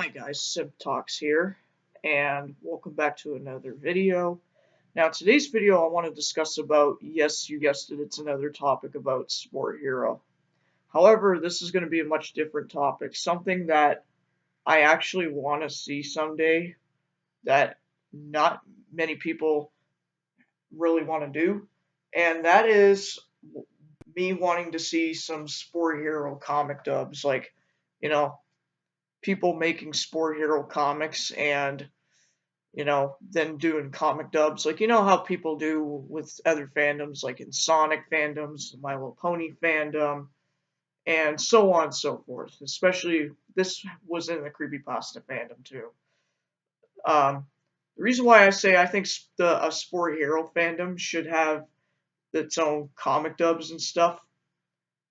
Hi guys, Sib Talks here, and welcome back to another video. Now today's video I want to discuss about, yes, you guessed it, it's another topic about Sport Hero. However, this is going to be a much different topic, something that I actually want to see someday that not many people really want to do, and that is me wanting to see some Sport Hero comic dubs, like, you know, people making Sport Hero comics and then doing comic dubs. Like, you know how people do with other fandoms, like in Sonic fandoms, My Little Pony fandom, and so on and so forth. Especially, this was in the Creepypasta fandom too. The reason why I say I think a Sport Hero fandom should have its own comic dubs and stuff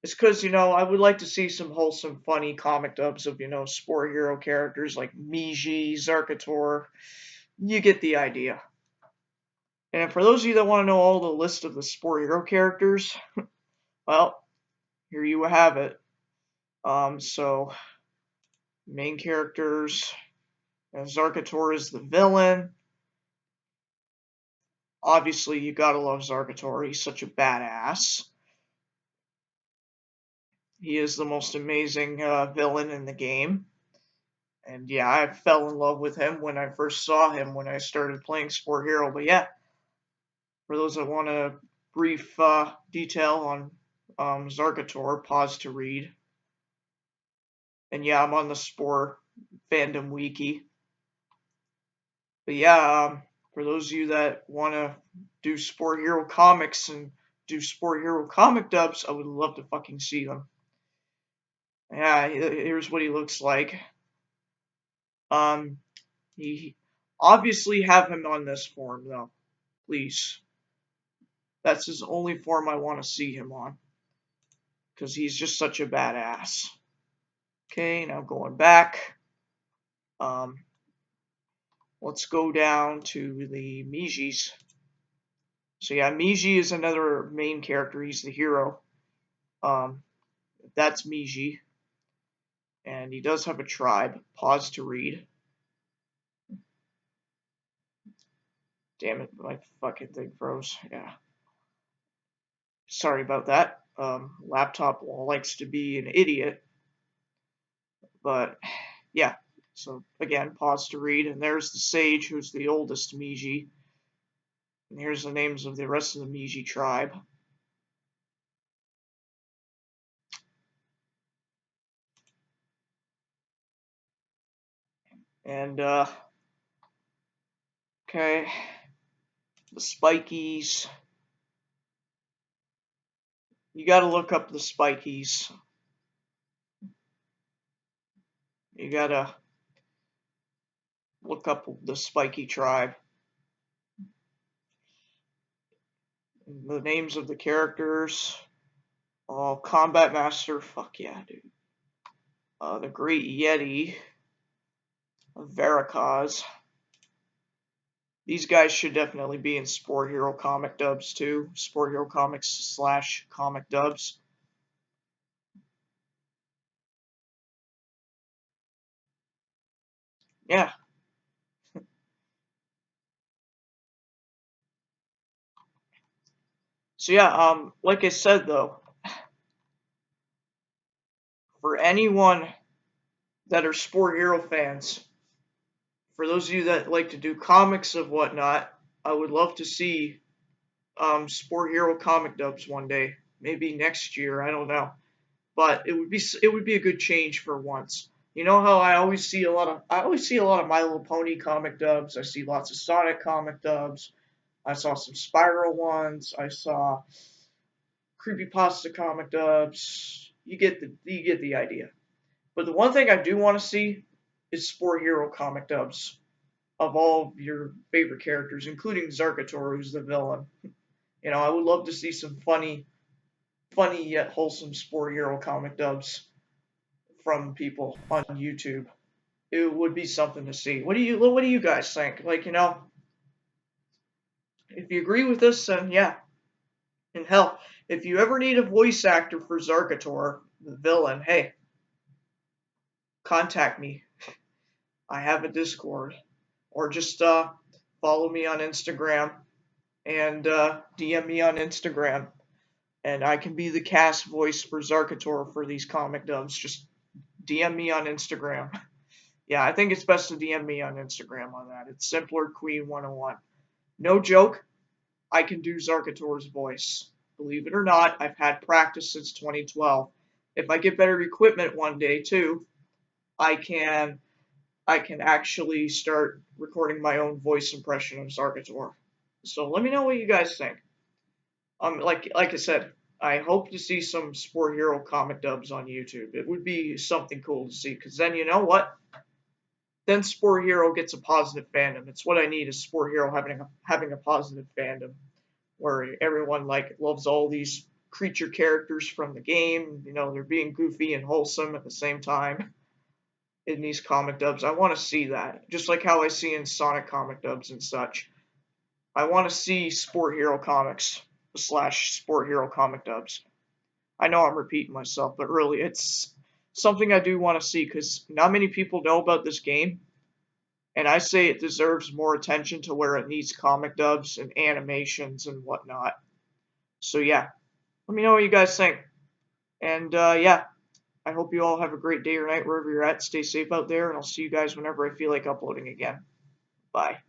is because, I would like to see some wholesome, funny comic dubs of, Sport Hero characters like Miji, Zarkator. You get the idea. And for those of you that want to know all the list of the Sport Hero characters, well, here you have it. So main characters, Zarkator is the villain. Obviously, you gotta love Zarkator. He's such a badass. He is the most amazing villain in the game. And yeah, I fell in love with him when I first saw him when I started playing Sport Hero. But yeah, for those that want a brief detail on Zarkator, pause to read. And yeah, I'm on the Spore fandom wiki. But yeah, for those of you that want to do Sport Hero comics and do Sport Hero comic dubs, I would love to fucking see them. Yeah, here's what he looks like. He obviously have him on this form though, please. That's his only form I want to see him on, because he's just such a badass. Okay, now going back. Let's go down to the Mijis. So yeah, Miji is another main character. He's the hero. That's Miji. And he does have a tribe. Pause to read. Damn it, my fucking thing froze. Yeah. Sorry about that. Laptop likes to be an idiot. But yeah. So again, pause to read. And there's the sage, who's the oldest Miji. And here's the names of the rest of the Miji tribe. And okay, the Spikies. You gotta look up the Spikies. You gotta look up the Spiky tribe. The names of the characters. Oh, Combat Master. Fuck yeah, dude. The Great Yeti. Veracaz. These guys should definitely be in Sport Hero comic dubs too. Sport Hero comics / comic dubs. Yeah. So yeah, like I said though, for anyone that are Sport Hero fans, for those of you that like to do comics of whatnot, I would love to see Sport Hero comic dubs one day, maybe next year. I don't know, but it would be a good change for once. You know how I always see a lot of My Little Pony comic dubs. I see lots of Sonic comic dubs. I saw some Spiral ones. I saw Creepypasta comic dubs. You get the idea. But the one thing I do want to see is Sport Hero comic dubs of all of your favorite characters, including Zarkator, who's the villain. I would love to see some funny yet wholesome Sport Hero comic dubs from people on YouTube. It would be something to see. What do you guys think? Like, if you agree with this, then yeah. And hell, if you ever need a voice actor for Zarkator, the villain, hey, contact me. I have a Discord, or just follow me on Instagram and DM me on Instagram, and I can be the cast voice for Zarkator for these comic dubs. Just DM me on Instagram. Yeah, I think it's best to DM me on Instagram on that. It's Simpler Queen 101. No joke, I can do Zarkator's voice. Believe it or not, I've had practice since 2012. If I get better equipment one day too, I can I can actually start recording my own voice impression of Zarkator. So let me know what you guys think. Like I said, I hope to see some Spore Hero comic dubs on YouTube. It would be something cool to see, because then you know what? Then Spore Hero gets a positive fandom. It's what I need, is Spore Hero having a positive fandom where everyone like loves all these creature characters from the game. You know, they're being goofy and wholesome at the same time in these comic dubs. I want to see that, just like how I see in Sonic comic dubs and such. I want to see Sport Hero comics slash Sport Hero comic dubs. I know I'm repeating myself, but really, it's something I do want to see, because not many people know about this game, and I say it deserves more attention to where it needs comic dubs and animations and whatnot. So yeah, let me know what you guys think. And yeah, I hope you all have a great day or night wherever you're at. Stay safe out there, and I'll see you guys whenever I feel like uploading again. Bye.